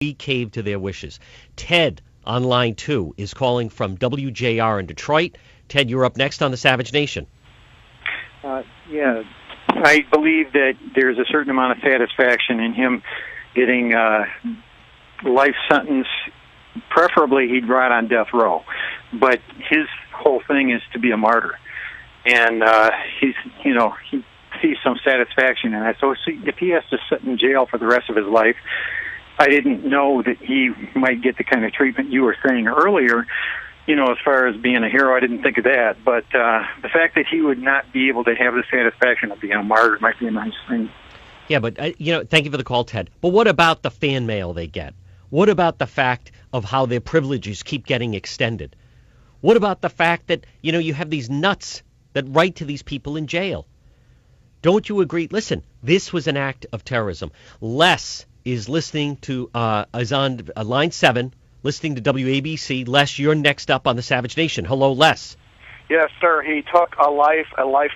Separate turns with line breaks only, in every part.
we cave to their wishes. Ted on line 2 is calling from WJR in Detroit. Ted, you're up next on the Savage Nation.
Yeah, I believe that there's a certain amount of satisfaction in him getting life sentence. Preferably, he'd rot on death row. But his whole thing is to be a martyr, and he sees some satisfaction in it. So if he has to sit in jail for the rest of his life, I didn't know that he might get the kind of treatment you were saying earlier. As far as being a hero, I didn't think of that. But the fact that he would not be able to have the satisfaction of being a martyr might be a nice thing.
Yeah, but, thank you for the call, Ted. But what about the fan mail they get? What about the fact of how their privileges keep getting extended? What about the fact that, you have these nuts that write to these people in jail? Don't you agree? Listen, this was an act of terrorism. Les is listening to, is on line 7, listening to WABC. Les, you're next up on the Savage Nation. Hello, Les.
Yes, sir. He took a life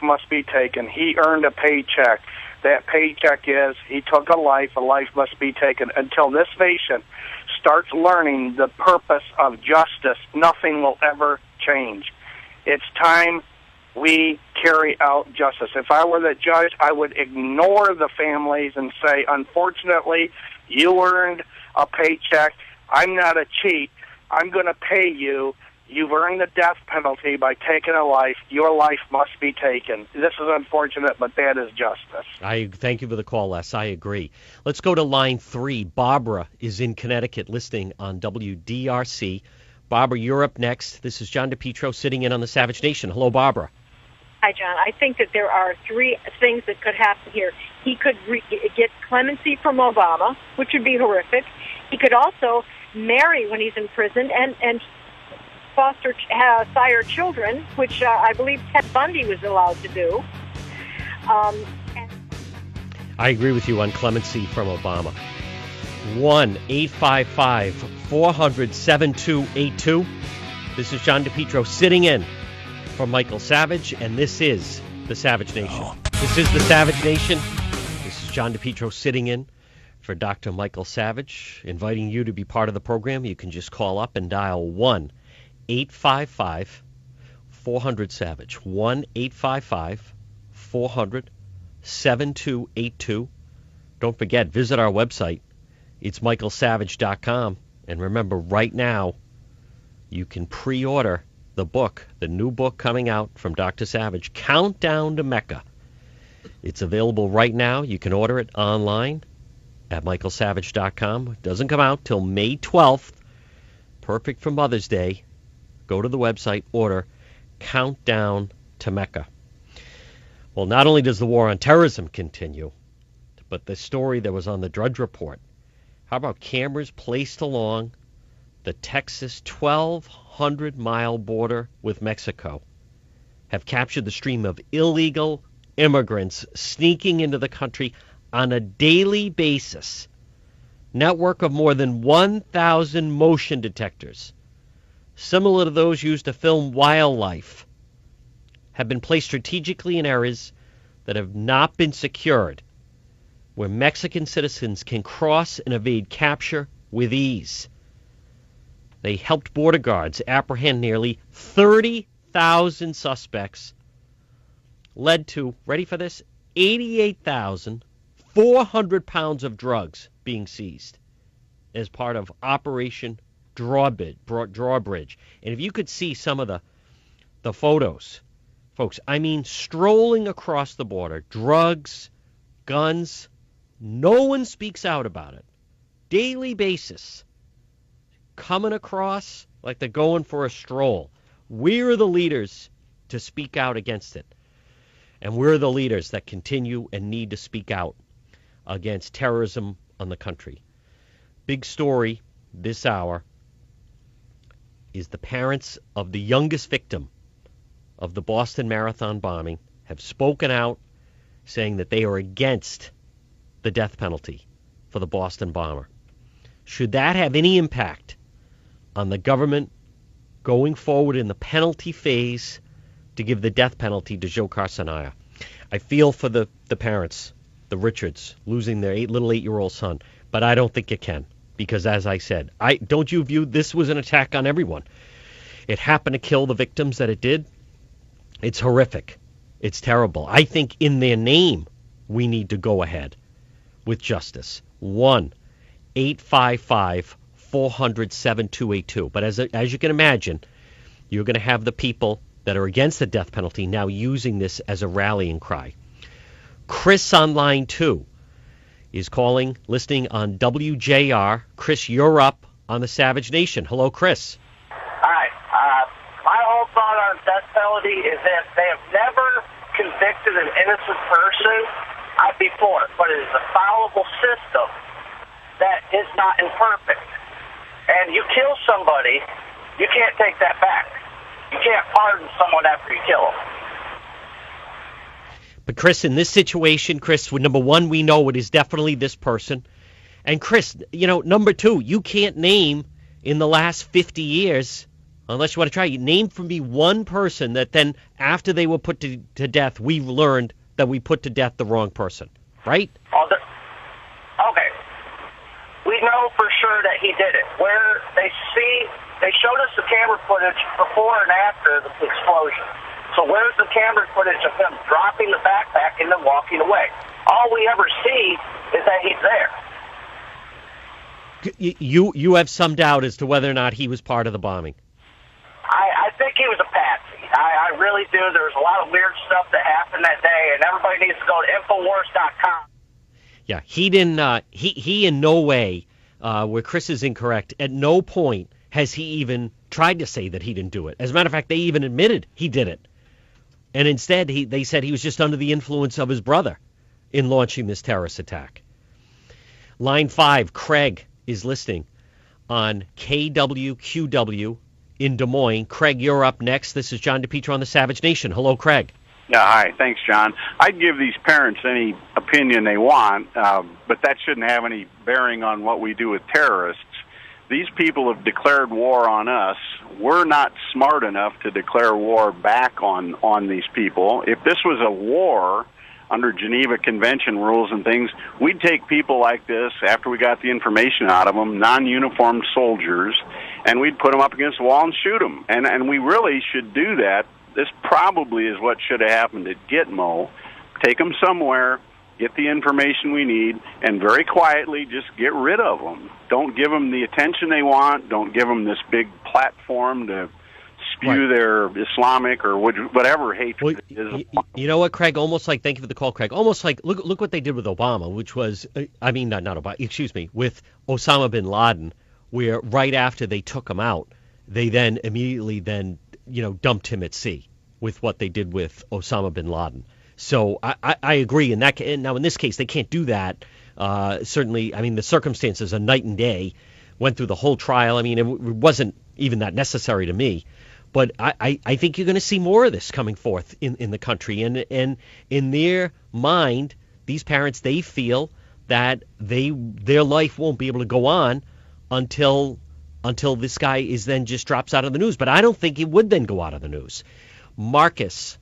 must be taken. He earned a paycheck. That paycheck is he took a life must be taken. Until this nation starts learning the purpose of justice, nothing will ever change. It's time we carry out justice. If I were the judge, I would ignore the families and say, unfortunately, you earned a paycheck. I'm not a cheat. I'm going to pay you. You've earned the death penalty by taking a life. Your life must be taken. This is unfortunate, but that is justice.
I thank you for the call, Les. I agree. Let's go to line 3. Barbara is in Connecticut listening on WDRC. Barbara, you're up next. This is John DePetro sitting in on the Savage Nation. Hello, Barbara.
Hi, John. I think that there are 3 things that could happen here. He could get clemency from Obama, which would be horrific. He could also marry when he's in prison and foster, sire children, which I believe Ted Bundy was allowed to do.
I agree with you on clemency from Obama. 1-855-400-7282. This is John DePetro sitting in for Michael Savage, and this is the Savage Nation. This is the Savage Nation. This is John DePetro sitting in for Dr. Michael Savage, inviting you to be part of the program. You can just call up and dial 1-855-400-SAVAGE. 1-855-400-7282. Don't forget, visit our website. It's michaelsavage.com. And remember, right now, you can pre-order the book, the new book coming out from Dr. Savage, Countdown to Mecca. It's available right now. You can order it online at michaelsavage.com. It doesn't come out till May 12th. Perfect for Mother's Day. Go to the website, order Countdown to Mecca. Well, not only does the war on terrorism continue, but the story that was on the Drudge Report. How about cameras placed along the Texas 1,200-mile border with Mexico have captured the stream of illegal immigrants sneaking into the country on a daily basis. Network of more than 1,000 motion detectors, similar to those used to film wildlife, have been placed strategically in areas that have not been secured, where Mexican citizens can cross and evade capture with ease. They helped border guards apprehend nearly 30,000 suspects, led to, ready for this, 88,400 pounds of drugs being seized as part of Operation Drawbridge. And if you could see some of the photos, folks, I mean strolling across the border, drugs, guns, no one speaks out about it. Daily basis. Coming across like they're going for a stroll. We're the leaders to speak out against it. And we're the leaders that continue and need to speak out against terrorism on the country. Big story this hour is the parents of the youngest victim of the Boston Marathon bombing have spoken out saying that they are against the death penalty for the Boston bomber. Should that have any impact on the government going forward in the penalty phase to give the death penalty to Joe Carsanaya? I feel for the parents, the Richards, losing their little 8-year-old son, but I don't think it can, because, as I said, don't you view this was an attack on everyone? It happened to kill the victims that it did. It's horrific. It's terrible. I think in their name, we need to go ahead with justice. 1-855-400-7282. But as you can imagine, you're going to have the people that are against the death penalty now using this as a rallying cry. Chris on line 2 is calling, listening on WJR. Chris, you're up on the Savage Nation. Hello, Chris.
Hi. My whole thought on death penalty is that they have never convicted an innocent person. I'd be for it, but it is a fallible system that is not imperfect. And you kill somebody, you can't take that back. You can't pardon someone after you kill them.
But Chris, in this situation, Chris, number one, we know it is definitely this person. And Chris, number two, you can't name in the last 50 years, unless you want to try, name for me one person that then, after they were put to death, we've learned that we put to death the wrong person, right?
Okay. We know for sure that he did it. Where they showed us the camera footage before and after the explosion. So where's the camera footage of him dropping the backpack and then walking away? All we ever see is that he's there.
You have some doubt as to whether or not he was part of the bombing.
I think he was a patsy. I really do. There was a lot of weird stuff that happened that day, and everybody needs to go to Infowars.com.
Yeah, he didn't. He in no way, where Chris is incorrect, at no point has he even tried to say that he didn't do it. As a matter of fact, they even admitted he did it. And instead, they said he was just under the influence of his brother in launching this terrorist attack. Line 5, Craig is listening on KWQW in Des Moines. Craig, you're up next. This is John DePetro on the Savage Nation. Hello, Craig.
Yeah, hi. Thanks, John. I'd give these parents any opinion they want, but that shouldn't have any bearing on what we do with terrorists. These people have declared war on us. We're not smart enough to declare war back on these people. If this was a war under Geneva Convention rules and things, we'd take people like this, after we got the information out of them, non-uniformed soldiers, and we'd put them up against the wall and shoot them. And we really should do that. This probably is what should have happened at Gitmo. Take them somewhere, get the information we need, and very quietly just get rid of them. Don't give them the attention they want. Don't give them this big platform to spew their Islamic or whatever hatred is.
You know what, Craig? Almost like, thank you for the call, Craig. Almost like, look what they did with Obama, which was, not Obama, excuse me, with Osama bin Laden, where right after they took him out, they then immediately dumped him at sea with what they did with Osama bin Laden. So I agree. Now, in this case, they can't do that. Certainly, the circumstances are night and day. Went through the whole trial. It wasn't even that necessary to me. But I think you're going to see more of this coming forth in the country. And in their mind, these parents, they feel that their life won't be able to go on until this guy is then just drops out of the news. But I don't think it would then go out of the news. Marcus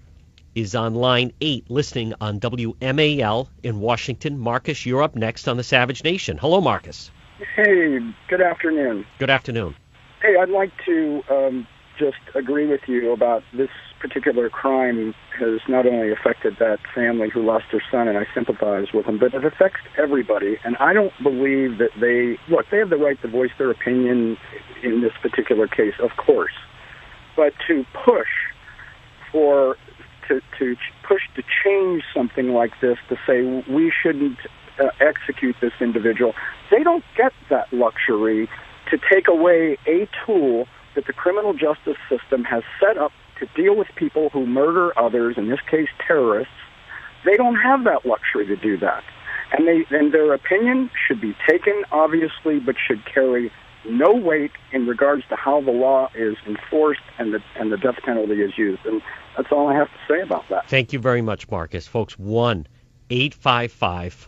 is on line 8, listening on WMAL in Washington. Marcus, you're up next on the Savage Nation. Hello, Marcus.
Hey, good afternoon.
Good afternoon.
Hey, I'd like to just agree with you about this particular crime has not only affected that family who lost their son, and I sympathize with them, but it affects everybody. And I don't believe that they have the right to voice their opinion in this particular case, of course. But to push to change something like this, to say we shouldn't execute this individual, they don't get that luxury to take away a tool that the criminal justice system has set up to deal with people who murder others, in this case terrorists. They don't have that luxury to do that. And their opinion should be taken, obviously, but should carry no weight in regards to how the law is enforced and the death penalty is used. And that's all I have to say about that.
Thank you very much, Marcus. Folks, 1-855-400-SAVAGE.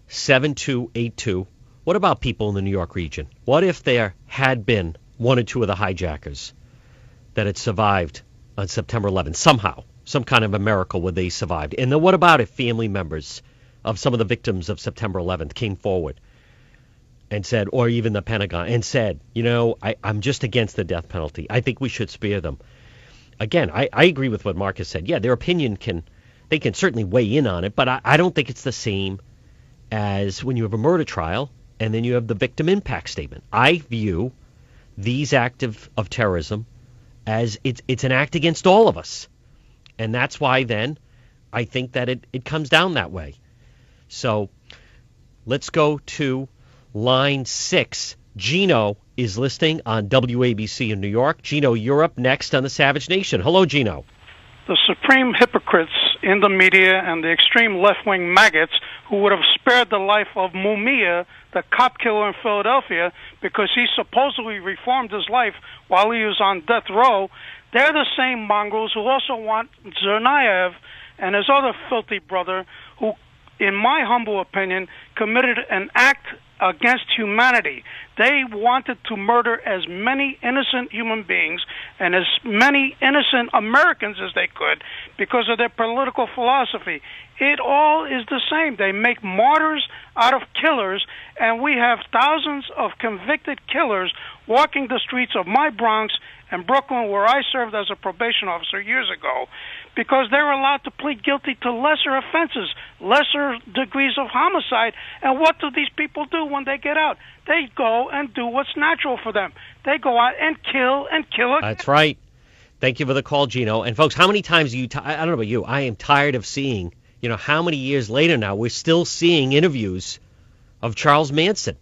1-855-400-7282. What about people in the New York region? What if there had been one or two of the hijackers that had survived on September 11th somehow? some kind of a miracle where they survived. And then what about if family members of some of the victims of September 11th came forward and said, or even the Pentagon, and said, I'm just against the death penalty. I think we should spare them. Again, I agree with what Marcus said. Yeah, their opinion they can certainly weigh in on it, but I don't think it's the same as when you have a murder trial and then you have the victim impact statement. I view these acts of terrorism as it's an act against all of us. And that's why then I think that it comes down that way. So let's go to line 6. Gino is listening on WABC in New York. Gino, you're up next on the Savage Nation. Hello, Gino.
The supreme hypocrites in the media and the extreme left-wing maggots who would have spared the life of Mumia, the cop killer in Philadelphia, because he supposedly reformed his life while he was on death row, they're the same mongrels who also want Tsarnaev and his other filthy brother, who, in my humble opinion, committed an act against humanity. They wanted to murder as many innocent human beings and as many innocent Americans as they could because of their political philosophy. It all is the same. They make martyrs out of killers, and we have thousands of convicted killers walking the streets of my Bronx and Brooklyn, where I served as a probation officer years ago, because they're allowed to plead guilty to lesser offenses, lesser degrees of homicide. And what do these people do when they get out? They go and do what's natural for them. They go out and kill again.
That's right. Thank you for the call, Gino. And folks, how many times I don't know about you, I am tired of seeing, how many years later now we're still seeing interviews of Charles Manson,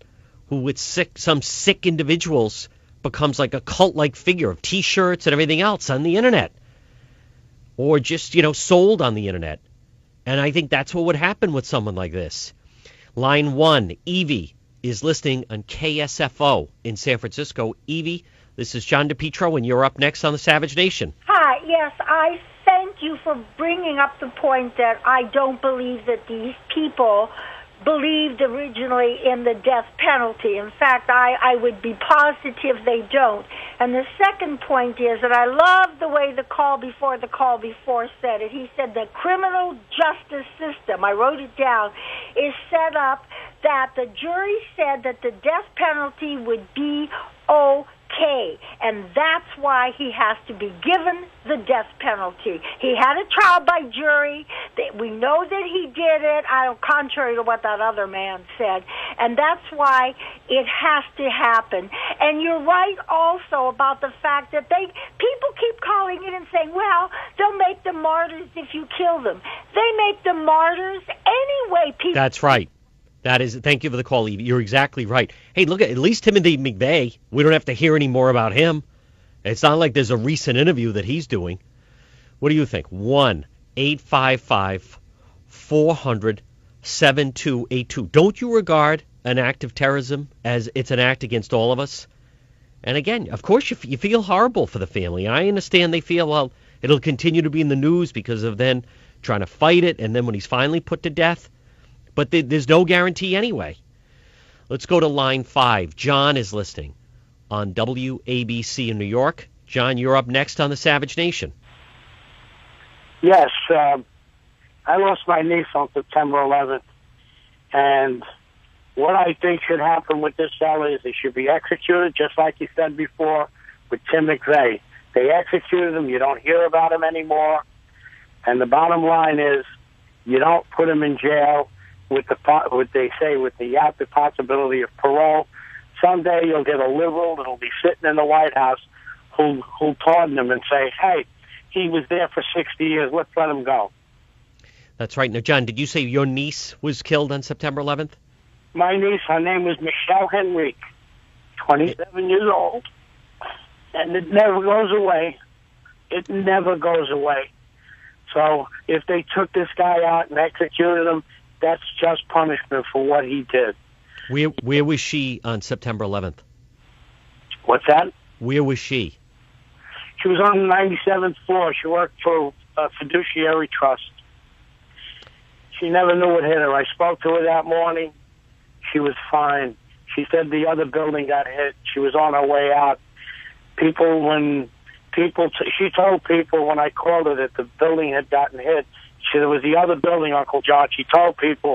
who with some sick individuals becomes like a cult-like figure of T-shirts and everything else on the internet, or just, sold on the internet. And I think that's what would happen with someone like this. Line 1, Evie is listening on KSFO in San Francisco. Evie, this is John DePetro, and you're up next on the Savage Nation.
Hi, yes, I thank you for bringing up the point that I don't believe that these people believed originally in the death penalty. In fact, I would be positive they don't. And the second point is that I love the way the call before said it. He said the criminal justice system, I wrote it down, is set up that the jury said that the death penalty would be okay, and that's why he has to be given the death penalty. He had a trial by jury. We know that he did it, contrary to what that other man said, and that's why it has to happen. And you're right also about the fact that people keep calling in and saying, well, they'll make them martyrs if you kill them. They make them martyrs anyway.
That's right. Thank you for the call, Evie. You're exactly right. Hey, look, at least Timothy McVeigh, we don't have to hear any more about him. It's not like there's a recent interview that he's doing. What do you think? 1-855-400-7282. Don't you regard an act of terrorism as it's an act against all of us? And again, of course, you feel horrible for the family. I understand they feel, well, it'll continue to be in the news because of then trying to fight it, and then when he's finally put to death. But there's no guarantee anyway. Let's go to line 5. John is listening on WABC in New York. John, you're up next on the Savage Nation.
Yes, I lost my niece on September 11th, and what I think should happen with this fella is he should be executed, just like you said before with Tim McVeigh. They executed him. You don't hear about him anymore. And the bottom line is you don't put him in jail with the active possibility of parole. Someday you'll get a liberal that'll be sitting in the White House who'll pardon him and say, hey, he was there for 60 years. Let's let him go.
That's right. Now, John, did you say your niece was killed on September 11th?
My niece, her name was Michelle Henrique, 27 years old. And it never goes away. It never goes away. So if they took this guy out and executed him, that's just punishment for what he did.
Where was she on September 11th?
What's that?
Where was she?
She was on the 97th floor. She worked for a fiduciary trust. She never knew what hit her. I spoke to her that morning. She was fine. She said the other building got hit. She was on her way out. People, when she told people when I called her that the building had gotten hit. There was the other building, Uncle John. She told people